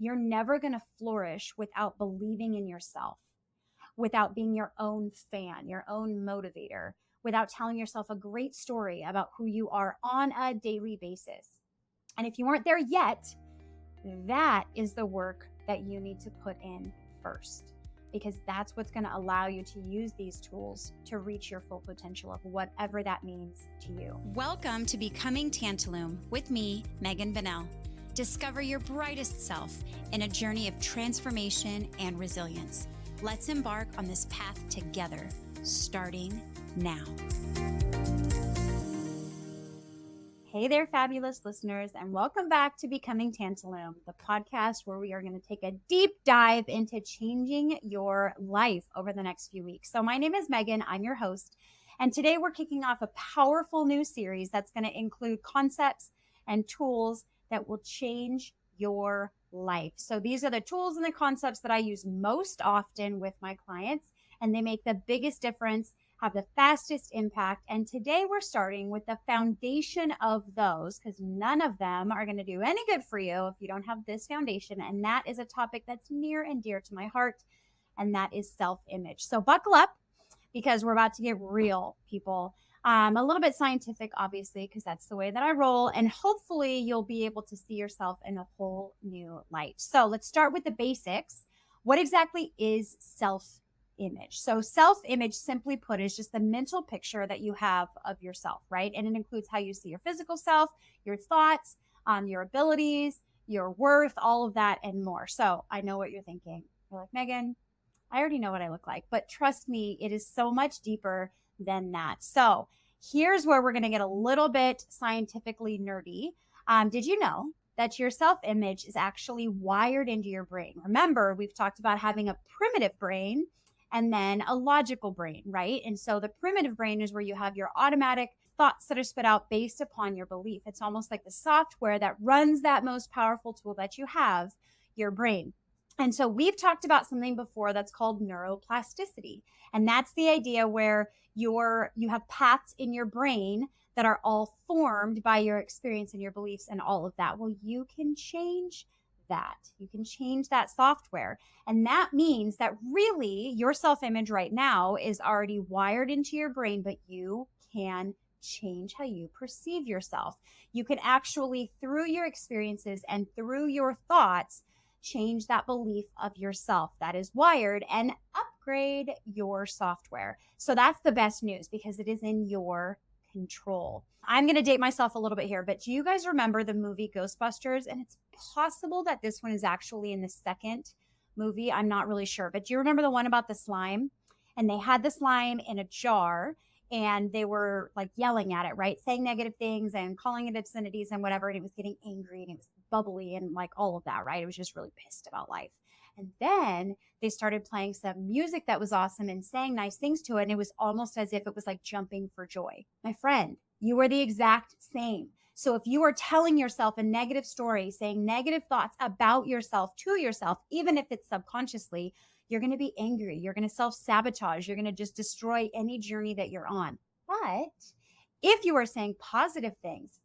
you're never going to flourish without believing in yourself, without being your own fan, your own motivator, without telling yourself a great story about who you are on a daily basis. And if you aren't there yet, that is the work that you need to put in first, because that's what's going to allow you to use these tools to reach your full potential of whatever that means to you. Welcome to Becoming Tantalum with me, Megan Bonnell. Discover your brightest self in a journey of transformation and resilience. Let's embark on this path together, starting now. Hey there, fabulous listeners, and welcome back to Becoming Tantalum, the podcast where we are going to take a deep dive into changing your life over the next few weeks. So my name is Megan, I'm your host, and today we're kicking off a powerful new series that's going to include concepts and tools that will change your life. So these are the tools and the concepts that I use most often with my clients, and they make the biggest difference, have the fastest impact. And today we're starting with the foundation of those, because none of them are going to do any good for you if you don't have this foundation. And that is a topic that's near and dear to my heart, and that is self-image. So buckle up, because we're about to get real, people. A little bit scientific, obviously, because that's the way that I roll. And hopefully you'll be able to see yourself in a whole new light. So let's start with the basics. What exactly is self-image? So self-image, simply put, is just the mental picture that you have of yourself, right? And it includes how you see your physical self, your thoughts, your abilities, your worth, all of that and more. So I know what you're thinking. You're like, Megan, I already know what I look like, but trust me, it is so much deeper than that. So here's where we're going to get a little bit scientifically nerdy. Did you know that your self-image is actually wired into your brain? Remember, we've talked about having a primitive brain and then a logical brain, right? And so the primitive brain is where you have your automatic thoughts that are spit out based upon your belief. It's almost like the software that runs that most powerful tool that you have, your brain. And so we've talked about something before that's called neuroplasticity. And that's the idea where you have paths in your brain that are all formed by your experience and your beliefs and all of that. Well, you can change that. You can change that software. And that means that really your self-image right now is already wired into your brain, but you can change how you perceive yourself. You can actually, through your experiences and through your thoughts, change that belief of yourself that is wired and upgrade your software. So that's the best news, because it is in your control. I'm going to date myself a little bit here, but do you guys remember the movie Ghostbusters? And it's possible that this one is actually in the second movie. I'm not really sure, but do you remember the one about the slime? And they had the slime in a jar, and they were like yelling at it, right? Saying negative things and calling it obscenities and whatever. And it was getting angry and it was bubbly and like all of that, right? It was just really pissed about life. And then they started playing some music that was awesome and saying nice things to it. And it was almost as if it was like jumping for joy. My friend, you are the exact same. So if you are telling yourself a negative story, saying negative thoughts about yourself to yourself, even if it's subconsciously, you're going to be angry. You're going to self-sabotage. You're going to just destroy any journey that you're on. But if you are saying positive things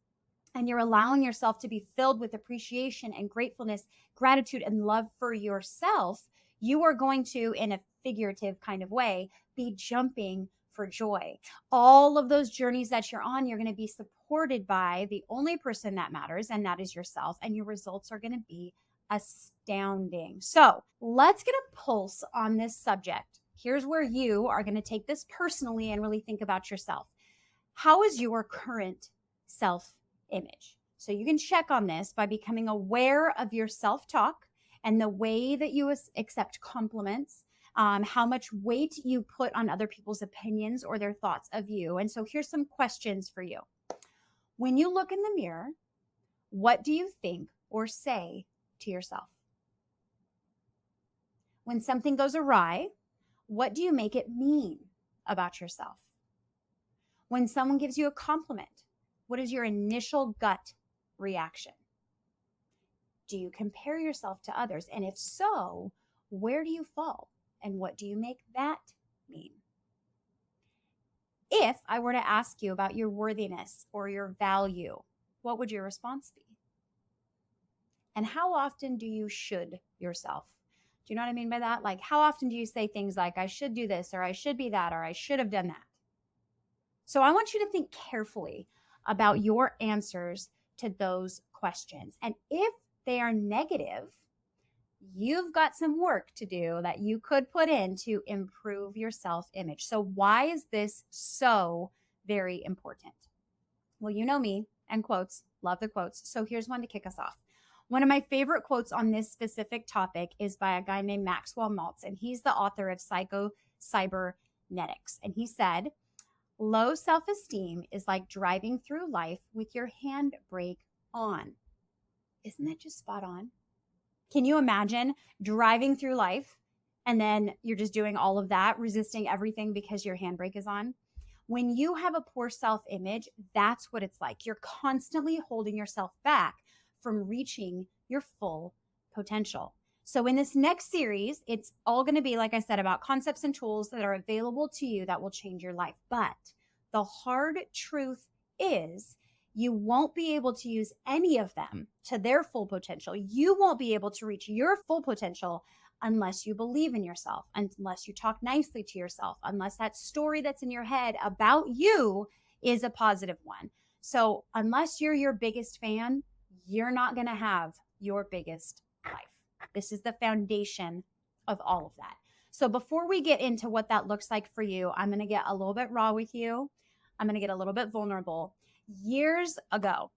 and you're allowing yourself to be filled with appreciation and gratefulness, gratitude, and love for yourself, you are going to, in a figurative kind of way, be jumping for joy. All of those journeys that you're on, you're going to be supported by the only person that matters, and that is yourself. And your results are going to be astounding. So let's get a pulse on this subject. Here's where you are going to take this personally and really think about yourself. How is your current self-image? So you can check on this by becoming aware of your self-talk and the way that you accept compliments, how much weight you put on other people's opinions or their thoughts of you. And so here's some questions for you. When you look in the mirror, what do you think or say to yourself? When something goes awry, what do you make it mean about yourself? When someone gives you a compliment, what is your initial gut reaction? Do you compare yourself to others? And if so, where do you fall? And what do you make that mean? If I were to ask you about your worthiness or your value, what would your response be? And how often do you should yourself? Do you know what I mean by that? Like, how often do you say things like, I should do this, or I should be that, or I should have done that? So I want you to think carefully about your answers to those questions. And if they are negative, you've got some work to do that you could put in to improve your self-image. So why is this so very important? Well, you know me and quotes, love the quotes. So here's one to kick us off. One of my favorite quotes on this specific topic is by a guy named Maxwell Maltz, and he's the author of Psycho-Cybernetics. And he said, low self-esteem is like driving through life with your handbrake on. Isn't that just spot on? Can you imagine driving through life and then you're just doing all of that, resisting everything because your handbrake is on? When you have a poor self-image, that's what it's like. You're constantly holding yourself back from reaching your full potential. So in this next series, it's all going to be, like I said, about concepts and tools that are available to you that will change your life. But the hard truth is you won't be able to use any of them to their full potential. You won't be able to reach your full potential unless you believe in yourself, unless you talk nicely to yourself, unless that story that's in your head about you is a positive one. So unless you're your biggest fan, you're not going to have your biggest life. This is the foundation of all of that. So before we get into what that looks like for you, I'm going to get a little bit raw with you. I'm going to get a little bit vulnerable. Years ago,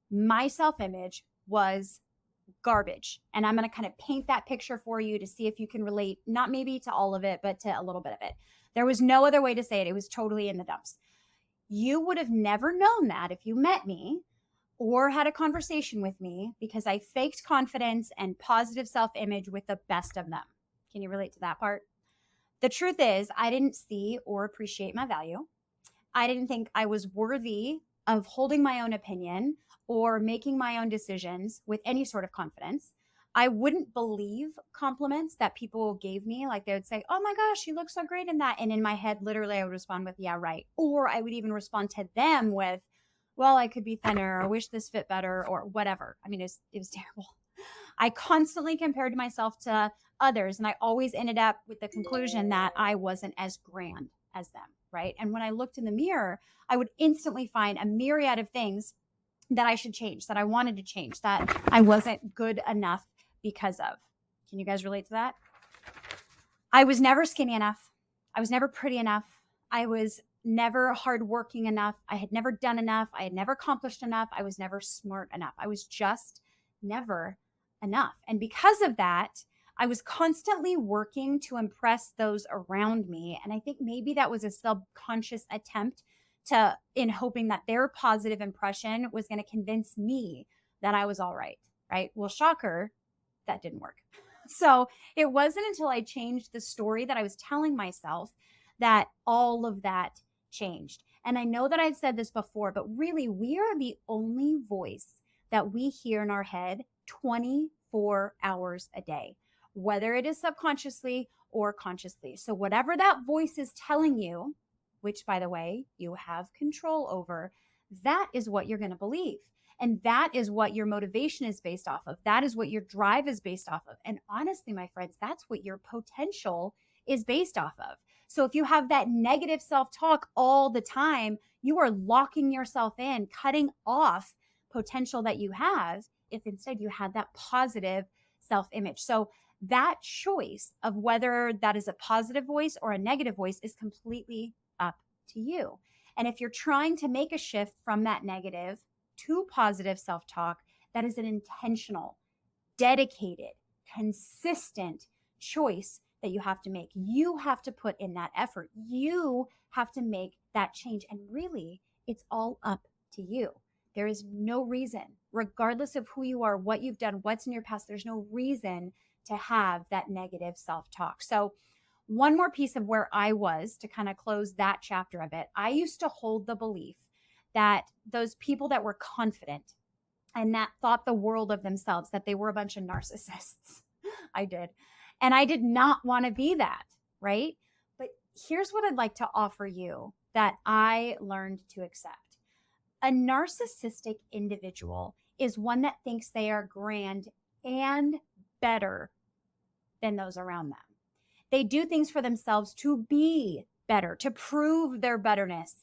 my self-image was garbage. And I'm going to kind of paint that picture for you to see if you can relate, not maybe to all of it, but to a little bit of it. There was no other way to say it. It was totally in the dumps. You would have never known that if you met me or had a conversation with me, because I faked confidence and positive self-image with the best of them. Can you relate to that part? The truth is, I didn't see or appreciate my value. I didn't think I was worthy of holding my own opinion or making my own decisions with any sort of confidence. I wouldn't believe compliments that people gave me. Like they would say, oh my gosh, you look so great in that. And in my head, literally, I would respond with, yeah, right. Or I would even respond to them with, well, I could be thinner, or wish this fit better, or whatever. I mean, it was terrible. I constantly compared myself to others, and I always ended up with the conclusion that I wasn't as grand as them, right? And when I looked in the mirror, I would instantly find a myriad of things that I should change, that I wanted to change, that I wasn't good enough because of. Can you guys relate to that? I was never skinny enough. I was never pretty enough. I was never hardworking enough. I had never done enough. I had never accomplished enough. I was never smart enough. I was just never enough. And because of that, I was constantly working to impress those around me. And I think maybe that was a subconscious attempt in hoping that their positive impression was going to convince me that I was all right, right? Well, shocker, that didn't work. So it wasn't until I changed the story that I was telling myself that all of that changed. And I know that I've said this before, but really, we are the only voice that we hear in our head 24 hours a day, whether it is subconsciously or consciously. So whatever that voice is telling you, which by the way, you have control over, that is what you're going to believe. And that is what your motivation is based off of. That is what your drive is based off of. And honestly, my friends, that's what your potential is based off of. So if you have that negative self-talk all the time, you are locking yourself in, cutting off potential that you have, if instead you had that positive self-image. So that choice of whether that is a positive voice or a negative voice is completely up to you. And if you're trying to make a shift from that negative to positive self-talk, that is an intentional, dedicated, consistent choice that you have to make. You have to put in that effort. You have to make that change. And really, it's all up to you. There is no reason, regardless of who you are, what you've done, what's in your past, there's no reason to have that negative self-talk. So one more piece of where I was to kind of close that chapter of it. I used to hold the belief that those people that were confident and that thought the world of themselves, that they were a bunch of narcissists. I did. And I did not want to be that, right? But here's what I'd like to offer you that I learned to accept. A narcissistic individual is one that thinks they are grand and better than those around them. They do things for themselves to be better, to prove their betterness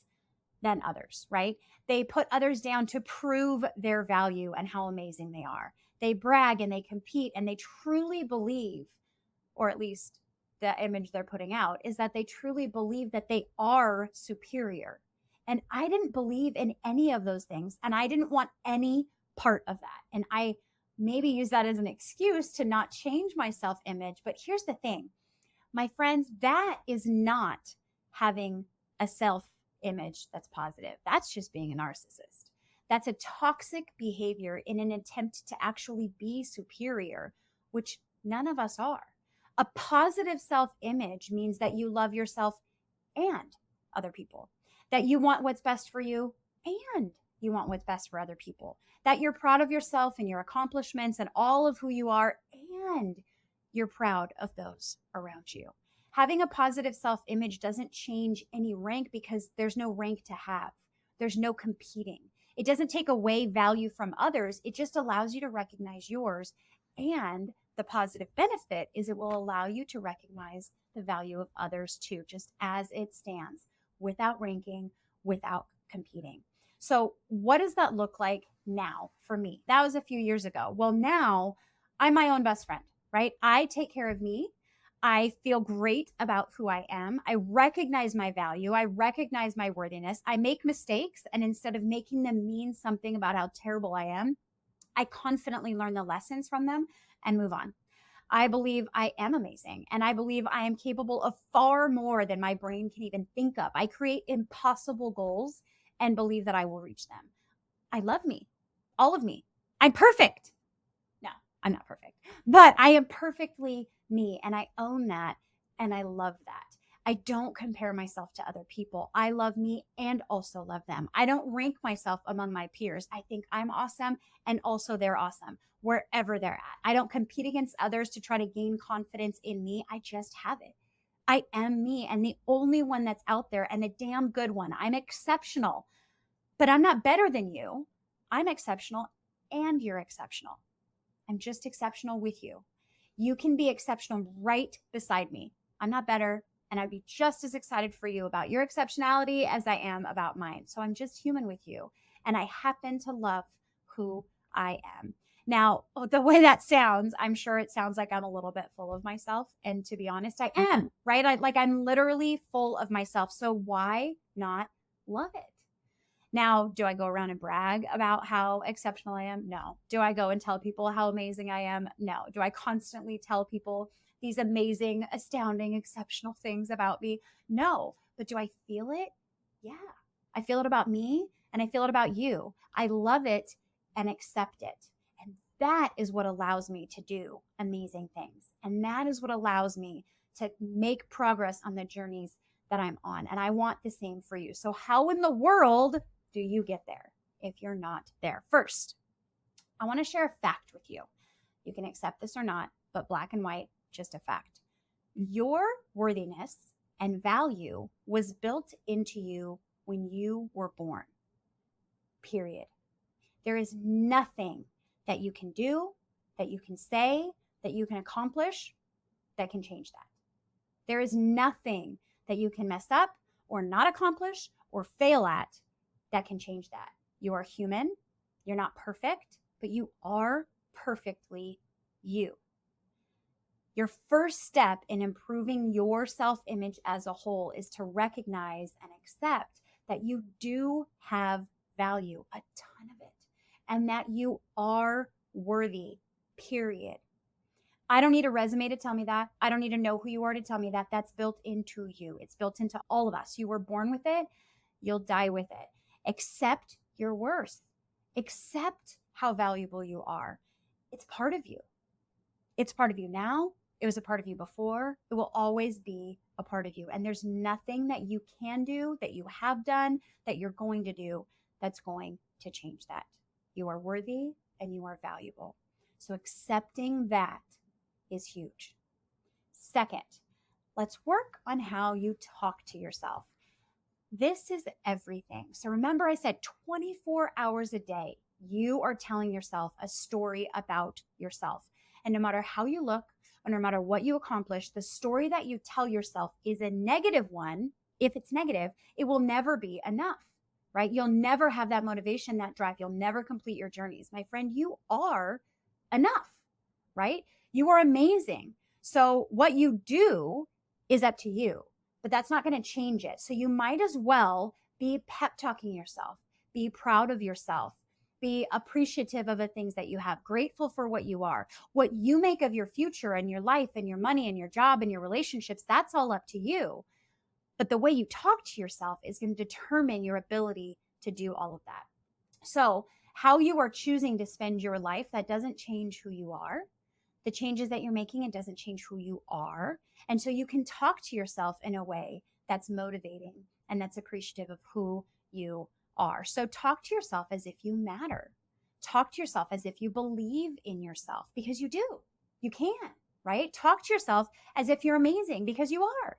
than others, right? They put others down to prove their value and how amazing they are. They brag and they compete and they truly believe, or at least the image they're putting out is that they truly believe that they are superior. And I didn't believe in any of those things. And I didn't want any part of that. And I maybe use that as an excuse to not change my self image. But here's the thing, my friends, that is not having a self image that's positive. That's just being a narcissist. That's a toxic behavior in an attempt to actually be superior, which none of us are. A positive self-image means that you love yourself and other people, that you want what's best for you and you want what's best for other people, that you're proud of yourself and your accomplishments and all of who you are, and you're proud of those around you. Having a positive self-image doesn't change any rank because there's no rank to have. There's no competing. It doesn't take away value from others. It just allows you to recognize yours. And the positive benefit is it will allow you to recognize the value of others too, just as it stands, without ranking, without competing. So what does that look like now for me? That was a few years ago. Well, now I'm my own best friend, right? I take care of me. I feel great about who I am. I recognize my value. I recognize my worthiness. I make mistakes, and instead of making them mean something about how terrible I am, I confidently learn the lessons from them and move on. I believe I am amazing, and I believe I am capable of far more than my brain can even think of. I create impossible goals and believe that I will reach them. I love me, all of me. I'm perfect. No, I'm not perfect, but I am perfectly me, and I own that, and I love that. I don't compare myself to other people. I love me and also love them. I don't rank myself among my peers. I think I'm awesome and also they're awesome wherever they're at. I don't compete against others to try to gain confidence in me. I just have it. I am me, and the only one that's out there, and the damn good one. I'm exceptional, but I'm not better than you. I'm exceptional and you're exceptional. I'm just exceptional with you. You can be exceptional right beside me. I'm not better, and I'd be just as excited for you about your exceptionality as I am about mine. So I'm just human with you, and I happen to love who I am. Now, the way that sounds, I'm sure it sounds like I'm a little bit full of myself, and to be honest, I am, right? I'm literally full of myself. So why not love it? Now, do I go around and brag about how exceptional I am? No. Do I go and tell people how amazing I am? No. Do I constantly tell people these amazing, astounding, exceptional things about me? No. But do I feel it? Yeah. I feel it about me, and I feel it about you. I love it and accept it. And that is what allows me to do amazing things. And that is what allows me to make progress on the journeys that I'm on. And I want the same for you. So how in the world do you get there if you're not there? First, I want to share a fact with you. You can accept this or not, but black and white, just a fact. Your worthiness and value was built into you when you were born. Period. There is nothing that you can do, that you can say, that you can accomplish that can change that. There is nothing that you can mess up or not accomplish or fail at that can change that. You are human. You're not perfect, but you are perfectly you. Your first step in improving your self-image as a whole is to recognize and accept that you do have value, a ton of it, and that you are worthy, period. I don't need a resume to tell me that. I don't need to know who you are to tell me that. That's built into you. It's built into all of us. You were born with it. You'll die with it. Accept your worth. Accept how valuable you are. It's part of you. It's part of you now. It was a part of you before. It will always be a part of you. And there's nothing that you can do, that you have done, that you're going to do that's going to change that. You are worthy and you are valuable. So accepting that is huge. Second, let's work on how you talk to yourself. This is everything. So remember, I said 24 hours a day, You are telling yourself a story about yourself. And no matter how you look, or no matter what you accomplish, the story that you tell yourself is a negative one. If it's negative, it will never be enough, right? You'll never have that motivation, that drive. You'll never complete your journeys. My friend, you are enough, right? You are amazing. So what you do is up to you, but that's not going to change it. So you might as well be pep talking yourself, be proud of yourself, be appreciative of the things that you have, grateful for what you are. What you make of your future and your life and your money and your job and your relationships, that's all up to you. But the way you talk to yourself is going to determine your ability to do all of that. So how you are choosing to spend your life, that doesn't change who you are. The changes that you're making, it doesn't change who you are. And so you can talk to yourself in a way that's motivating and that's appreciative of who you are. So talk to yourself as if you matter. Talk to yourself as if you believe in yourself, because you do. You can, right? Talk to yourself as if you're amazing, because you are.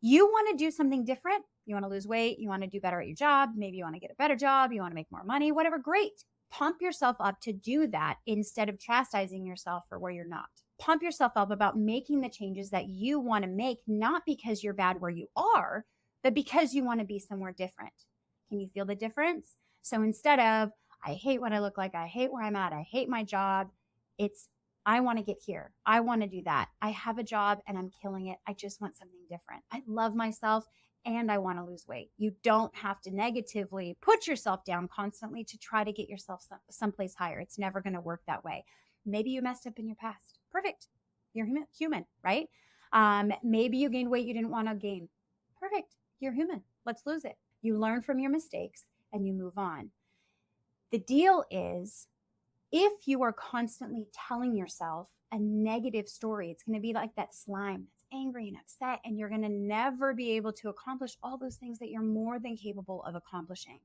You want to do something different. You want to lose weight. You want to do better at your job. Maybe you want to get a better job. You want to make more money, whatever. Great. Pump yourself up to do that instead of chastising yourself for where you're not. Pump yourself up about making the changes that you want to make, not because you're bad where you are, but because you want to be somewhere different. Can you feel the difference? So instead of, I hate what I look like, I hate where I'm at, I hate my job, it's, I want to get here. I want to do that. I have a job and I'm killing it. I just want something different. I love myself and I want to lose weight. You don't have to negatively put yourself down constantly to try to get yourself someplace higher. It's never going to work that way. Maybe you messed up in your past. Perfect. You're human, right? Maybe you gained weight you didn't want to gain. Perfect. You're human. Let's lose it. You learn from your mistakes and you move on. The deal is, if you are constantly telling yourself a negative story, it's going to be like that slime that's angry and upset, and you're going to never be able to accomplish all those things that you're more than capable of accomplishing.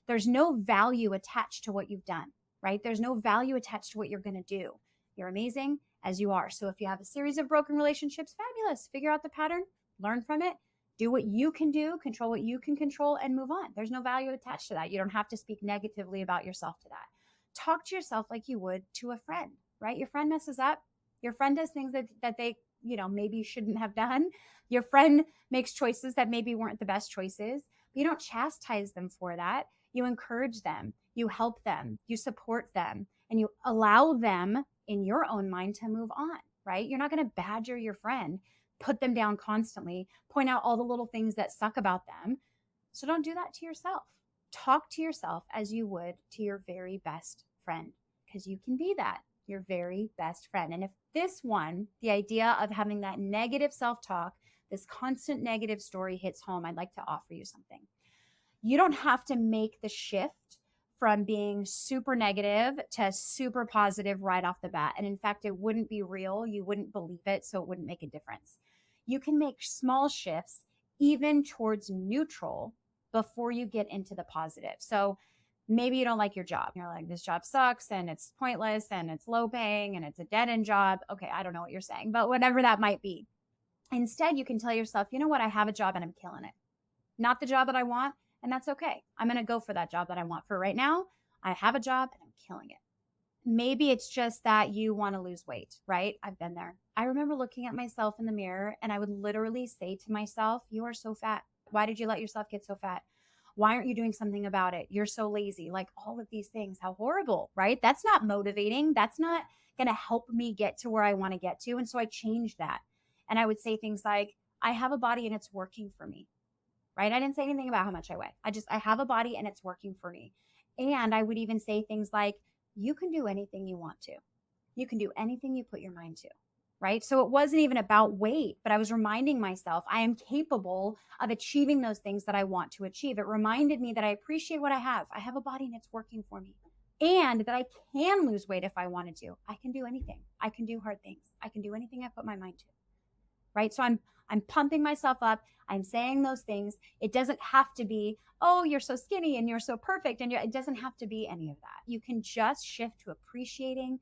There's no value attached to what you've done, right? There's no value attached to what you're going to do. You're amazing as you are. So if you have a series of broken relationships, fabulous. Figure out the pattern, learn from it, do what you can do, control what you can control, and move on. There's no value attached to that. You don't have to speak negatively about yourself to that. Talk to yourself like you would to a friend, right? Your friend messes up. Your friend does things that they, maybe shouldn't have done. Your friend makes choices that maybe weren't the best choices, but you don't chastise them for that. You encourage them, you help them, you support them, and you allow them in your own mind to move on, right? You're not going to badger your friend, put them down constantly, point out all the little things that suck about them. So don't do that to yourself. Talk to yourself as you would to your very best friend, because you can be that, your very best friend. And if this one, the idea of having that negative self-talk, this constant negative story hits home, I'd like to offer you something. You don't have to make the shift from being super negative to super positive right off the bat. And in fact, it wouldn't be real. You wouldn't believe it, so it wouldn't make a difference. You can make small shifts even towards neutral before you get into the positive. So maybe you don't like your job. You're like, this job sucks and it's pointless and it's low paying and it's a dead end job. Okay, I don't know what you're saying, but whatever that might be. Instead, you can tell yourself, you know what? I have a job and I'm killing it. Not the job that I want, and that's okay. I'm going to go for that job that I want. For right now, I have a job and I'm killing it. Maybe it's just that you want to lose weight, right? I've been there. I remember looking at myself in the mirror and I would literally say to myself, you are so fat. Why did you let yourself get so fat? Why aren't you doing something about it? You're so lazy. Like all of these things. How horrible, right? That's not motivating. That's not going to help me get to where I want to get to. And so I changed that. And I would say things like, I have a body and it's working for me, right? I didn't say anything about how much I weigh. I have a body and it's working for me. And I would even say things like, you can do anything you want to. You can do anything you put your mind to, right? So it wasn't even about weight, but I was reminding myself I am capable of achieving those things that I want to achieve. It reminded me that I appreciate what I have. I have a body and it's working for me. And that I can lose weight if I wanted to. I can do anything. I can do hard things. I can do anything I put my mind to, right? So I'm pumping myself up. I'm saying those things. It doesn't have to be, oh, you're so skinny and you're so perfect. And it doesn't have to be any of that. You can just shift to appreciating,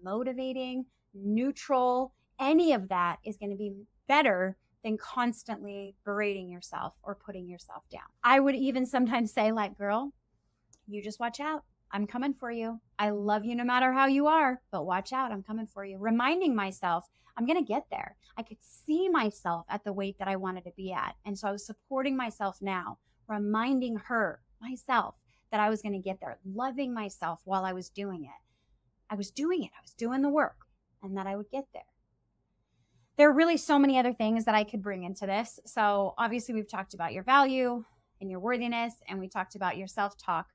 motivating, neutral. Any of that is going to be better than constantly berating yourself or putting yourself down. I would even sometimes say, like, girl, you just watch out. I'm coming for you. I love you no matter how you are, but watch out. I'm coming for you. Reminding myself, I'm going to get there. I could see myself at the weight that I wanted to be at. And so I was supporting myself now, reminding myself, that I was going to get there, loving myself while I was doing it. I was doing it. I was doing the work, and that I would get there. There are really so many other things that I could bring into this. So obviously we've talked about your value and your worthiness, and we talked about your self-talk.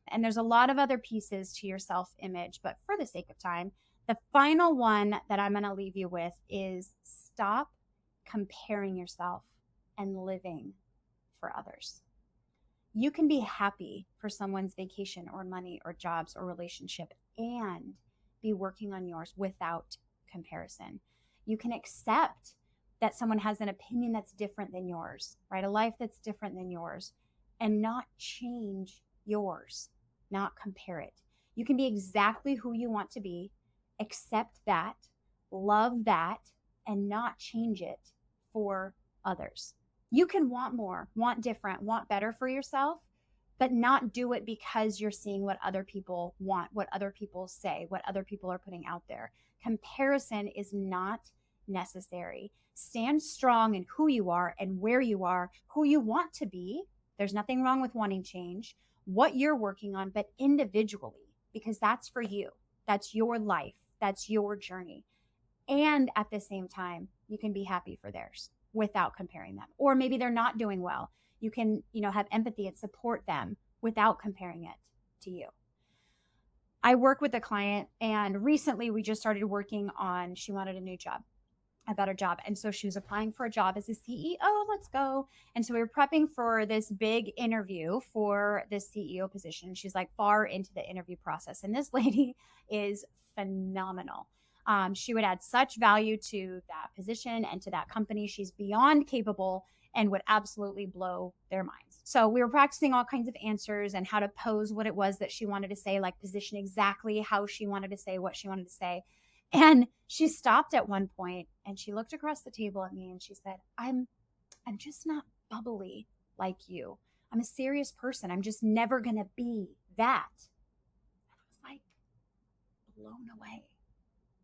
And there's a lot of other pieces to your self-image, but for the sake of time, the final one that I'm going to leave you with is stop comparing yourself and living for others. You can be happy for someone's vacation or money or jobs or relationship and be working on yours without comparison. You can accept that someone has an opinion that's different than yours, right? A life that's different than yours, and not change yours, not compare it. You can be exactly who you want to be, accept that, love that, and not change it for others. You can want more, want different, want better for yourself, but not do it because you're seeing what other people want, what other people say, what other people are putting out there. Comparison is not necessary. Stand strong in who you are and where you are, who you want to be. There's nothing wrong with wanting change, what you're working on, but individually, because that's for you. That's your life. That's your journey. And at the same time, you can be happy for theirs without comparing them. Or maybe they're not doing well. You can, have empathy and support them without comparing it to you. I work with a client, and recently we just started working on, she wanted a new job, a better job. And so she was applying for a job as a CEO. Let's go. And so we were prepping for this big interview for this CEO position. She's like far into the interview process. And this lady is phenomenal. She would add such value to that position and to that company. She's beyond capable and would absolutely blow their minds. So we were practicing all kinds of answers and how to pose what it was that she wanted to say, like position exactly how she wanted to say what she wanted to say. And she stopped at one point and she looked across the table at me and she said, I'm just not bubbly like you. I'm a serious person. I'm just never going to be that. And I was like blown away,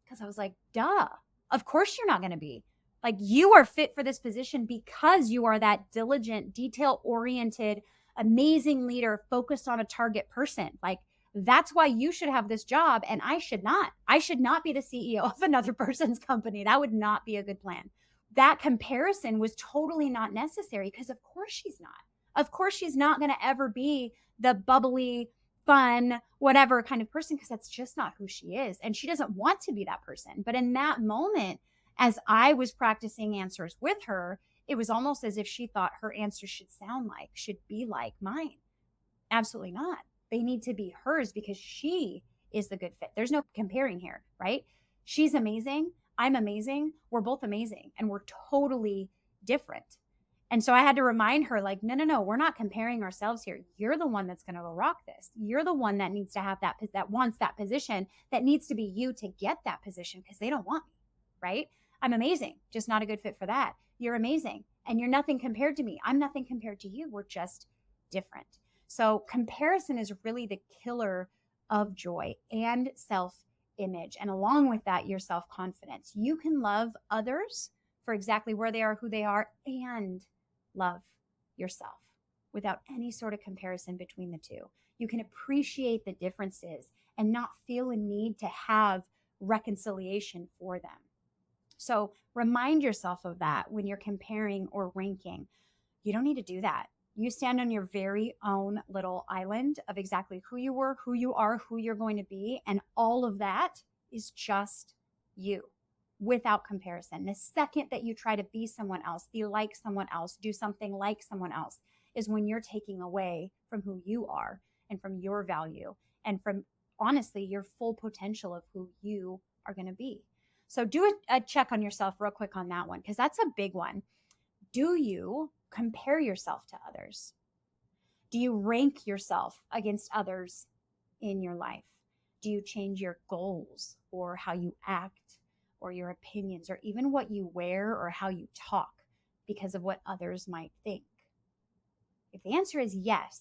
because I was like, duh, of course you're not going to be. Like, you are fit for this position because you are that diligent, detail-oriented, amazing leader focused on a target person. Like, that's why you should have this job, and I should not. I should not be the CEO of another person's company. That would not be a good plan. That comparison was totally not necessary, because of course she's not. Of course she's not going to ever be the bubbly, fun, whatever kind of person, because that's just not who she is. And she doesn't want to be that person. But in that moment, as I was practicing answers with her, it was almost as if she thought her answers should be like mine. Absolutely not. They need to be hers because she is the good fit. There's no comparing here, right? She's amazing. I'm amazing. We're both amazing. And we're totally different. And so I had to remind her, like, no, we're not comparing ourselves here. You're the one that's going to go rock this. You're the one that needs to have that wants that position, that needs to be you to get that position, because they don't want me, right? I'm amazing, just not a good fit for that. You're amazing, and you're nothing compared to me. I'm nothing compared to you. We're just different. So comparison is really the killer of joy and self-image. And along with that, your self-confidence. You can love others for exactly where they are, who they are, and love yourself without any sort of comparison between the two. You can appreciate the differences and not feel a need to have reconciliation for them. So remind yourself of that when you're comparing or ranking. You don't need to do that. You stand on your very own little island of exactly who you were, who you are, who you're going to be. And all of that is just you, without comparison. The second that you try to be someone else, be like someone else, do something like someone else, is when you're taking away from who you are and from your value and from, honestly, your full potential of who you are going to be. So do a check on yourself real quick on that one, because that's a big one. Do you compare yourself to others? Do you rank yourself against others in your life? Do you change your goals or how you act or your opinions or even what you wear or how you talk because of what others might think? If the answer is yes,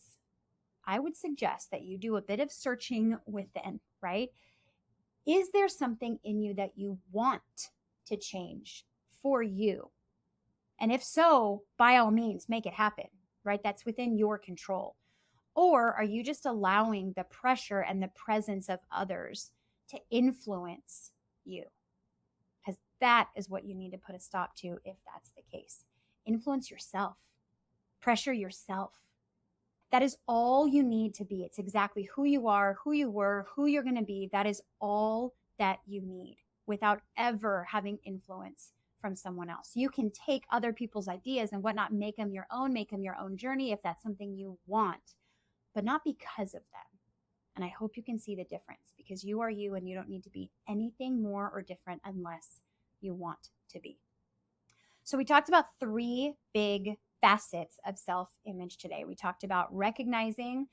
I would suggest that you do a bit of searching within, right? Is there something in you that you want to change for you? And if so, by all means, make it happen, right? That's within your control. Or are you just allowing the pressure and the presence of others to influence you? Because that is what you need to put a stop to if that's the case. Influence yourself, pressure yourself. That is all you need to be. It's exactly who you are, who you were, who you're going to be. That is all that you need without ever having influence from someone else. You can take other people's ideas and whatnot, make them your own journey if that's something you want, but not because of them. And I hope you can see the difference, because you are you and you don't need to be anything more or different unless you want to be. So we talked about 3 big facets of self-image today. We talked about recognizing,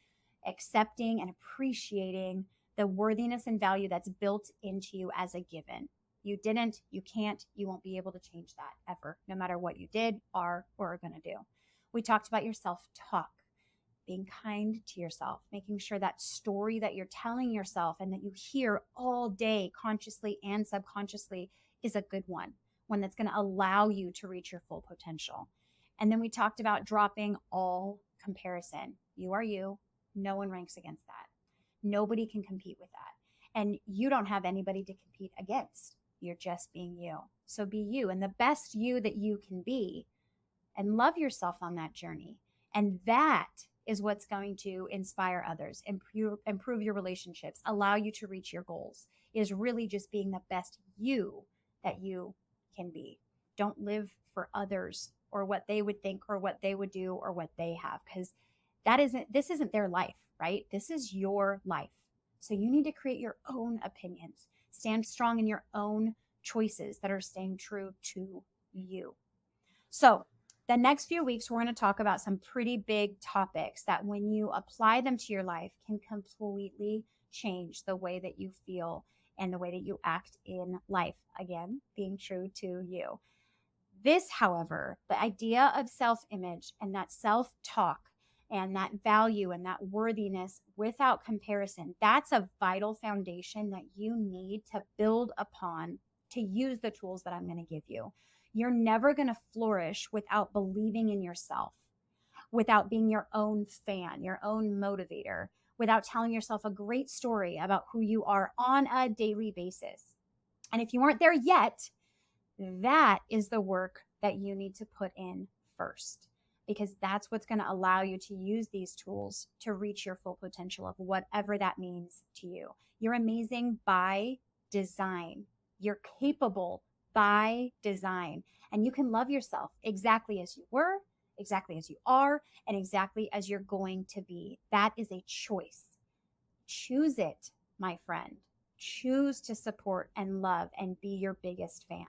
accepting, and appreciating the worthiness and value that's built into you as a given. You didn't, you can't, you won't be able to change that ever, no matter what you did, are, or are going to do. We talked about your self-talk, being kind to yourself, making sure that story that you're telling yourself and that you hear all day, consciously and subconsciously, is a good one that's going to allow you to reach your full potential. And then we talked about dropping all comparison. You are you. No one ranks against that. Nobody can compete with that. And you don't have anybody to compete against. You're just being you. So be you, and the best you that you can be, and love yourself on that journey. And that is what's going to inspire others, improve your relationships, allow you to reach your goals, is really just being the best you that you can be. Don't live for others or what they would think or what they would do or what they have, because this isn't their life, right? This is your life. So you need to create your own opinions, stand strong in your own choices that are staying true to you. So the next few weeks, we're going to talk about some pretty big topics that when you apply them to your life can completely change the way that you feel and the way that you act in life. Again, being true to you. This, however, the idea of self-image and that self-talk and that value and that worthiness without comparison, that's a vital foundation that you need to build upon to use the tools that I'm going to give you. You're never going to flourish without believing in yourself, without being your own fan, your own motivator, without telling yourself a great story about who you are on a daily basis. And if you aren't there yet, that is the work that you need to put in first, because that's what's going to allow you to use these tools to reach your full potential of whatever that means to you. You're amazing by design. You're capable by design. And you can love yourself exactly as you were, exactly as you are, and exactly as you're going to be. That is a choice. Choose it, my friend. Choose to support and love and be your biggest fan.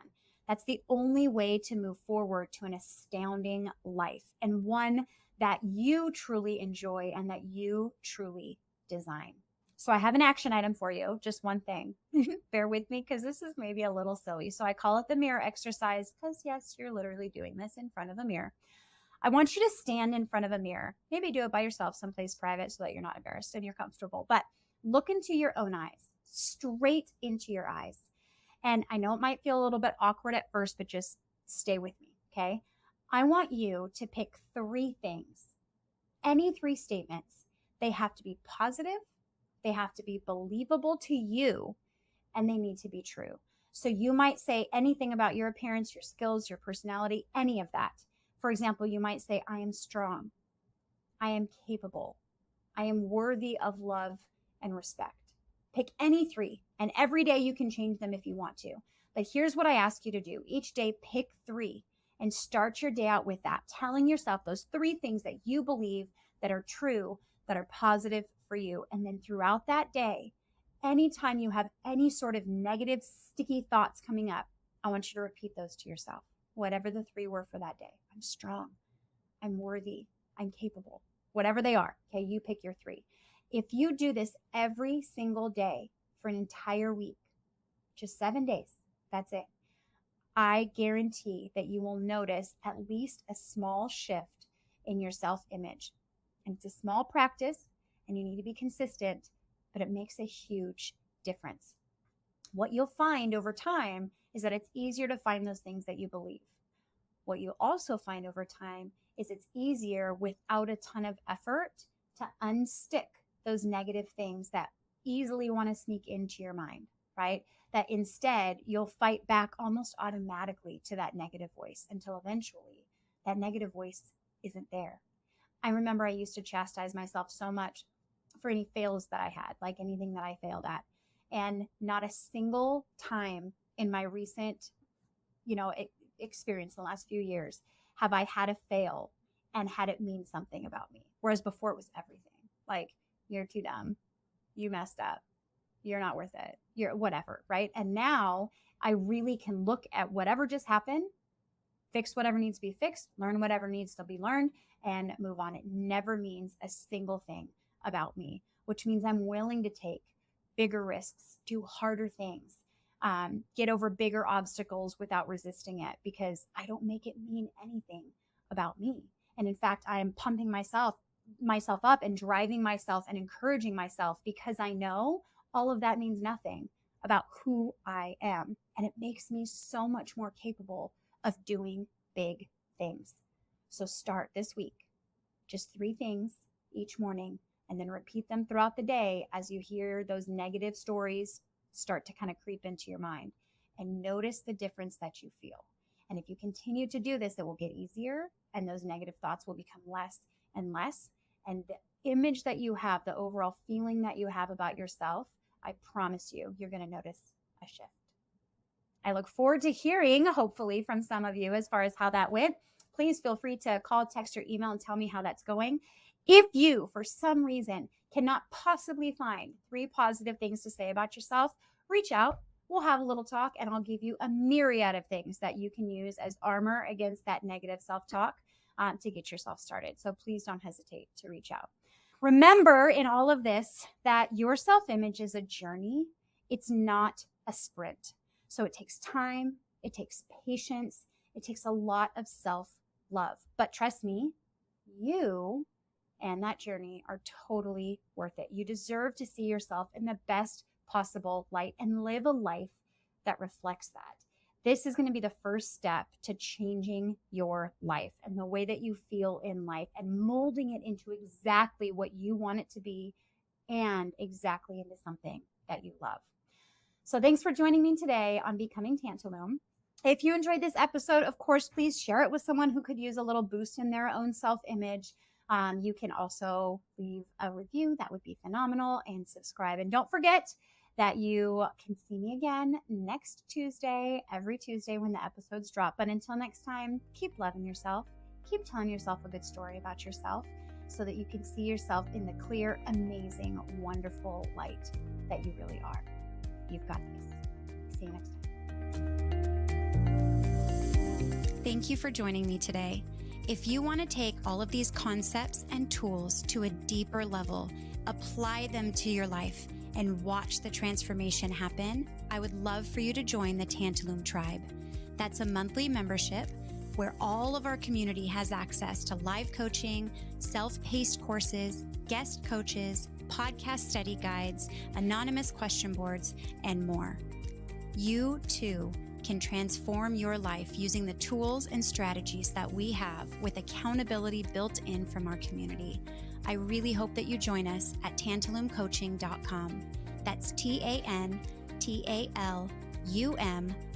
That's the only way to move forward to an astounding life, and one that you truly enjoy and that you truly design. So I have an action item for you, just one thing. Bear with me because this is maybe a little silly. So I call it the mirror exercise because, yes, you're literally doing this in front of a mirror. I want you to stand in front of a mirror. Maybe do it by yourself someplace private so that you're not embarrassed and you're comfortable. But look into your own eyes, straight into your eyes. And I know it might feel a little bit awkward at first, but just stay with me, okay? I want you to pick 3 things, any 3 statements. They have to be positive, they have to be believable to you, and they need to be true. So you might say anything about your appearance, your skills, your personality, any of that. For example, you might say, I am strong, I am capable, I am worthy of love and respect. Pick any 3, and every day you can change them if you want to. But here's what I ask you to do. Each day, pick 3 and start your day out with that, telling yourself those 3 things that you believe that are true, that are positive for you. And then throughout that day, anytime you have any sort of negative, sticky thoughts coming up, I want you to repeat those to yourself, whatever the 3 were for that day. I'm strong, I'm worthy, I'm capable, whatever they are. Okay, you pick your 3. If you do this every single day for an entire week, just 7 days, that's it, I guarantee that you will notice at least a small shift in your self-image. And it's a small practice, and you need to be consistent, but it makes a huge difference. What you'll find over time is that it's easier to find those things that you believe. What you'll also find over time is it's easier without a ton of effort to unstick those negative things that easily want to sneak into your mind, right? That instead you'll fight back almost automatically to that negative voice until eventually that negative voice isn't there. I remember I used to chastise myself so much for any fails that I had, like anything that I failed at. And not a single time in my recent, experience in the last few years have I had a fail and had it mean something about me. Whereas before it was everything. Like, you're too dumb. You messed up. You're not worth it. You're whatever, right? And now I really can look at whatever just happened, fix whatever needs to be fixed, learn whatever needs to be learned, and move on. It never means a single thing about me, which means I'm willing to take bigger risks, do harder things, get over bigger obstacles without resisting it, because I don't make it mean anything about me. And in fact, I am pumping myself up and driving myself and encouraging myself, because I know all of that means nothing about who I am. And it makes me so much more capable of doing big things. So start this week, just 3 things each morning, and then repeat them throughout the day as you hear those negative stories start to kind of creep into your mind, and notice the difference that you feel. And if you continue to do this, it will get easier, and those negative thoughts will become less and less. And the image that you have, the overall feeling that you have about yourself, I promise you, you're going to notice a shift. I look forward to hearing, hopefully, from some of you as far as how that went. Please feel free to call, text, or email and tell me how that's going. If you, for some reason, cannot possibly find 3 positive things to say about yourself, reach out. We'll have a little talk, and I'll give you a myriad of things that you can use as armor against that negative self-talk to get yourself started. So please don't hesitate to reach out. Remember in all of this that your self-image is a journey. It's not a sprint. So it takes time. It takes patience. It takes a lot of self-love. But trust me, you and that journey are totally worth it. You deserve to see yourself in the best possible light and live a life that reflects that. This is going to be the first step to changing your life and the way that you feel in life, and molding it into exactly what you want it to be, and exactly into something that you love. So thanks for joining me today on Becoming Tantalum. If you enjoyed this episode, of course, please share it with someone who could use a little boost in their own self-image. You can also leave a review. That would be phenomenal. And subscribe. And don't forget that you can see me again next Tuesday, every Tuesday when the episodes drop. But until next time, keep loving yourself. Keep telling yourself a good story about yourself so that you can see yourself in the clear, amazing, wonderful light that you really are. You've got this. See you next time. Thank you for joining me today. If you want to take all of these concepts and tools to a deeper level, apply them to your life, and watch the transformation happen, I would love for you to join the Tantalum Tribe. That's a monthly membership where all of our community has access to live coaching, self-paced courses, guest coaches, podcast study guides, anonymous question boards, and more. You too can transform your life using the tools and strategies that we have, with accountability built in from our community. I really hope that you join us at tantalumcoaching.com. That's TANTALUM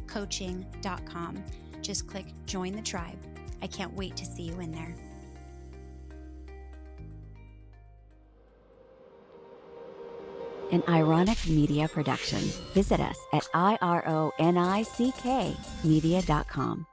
coaching.com. Just click Join the Tribe. I can't wait to see you in there. An Ironic Media production. Visit us at ironickmedia.com.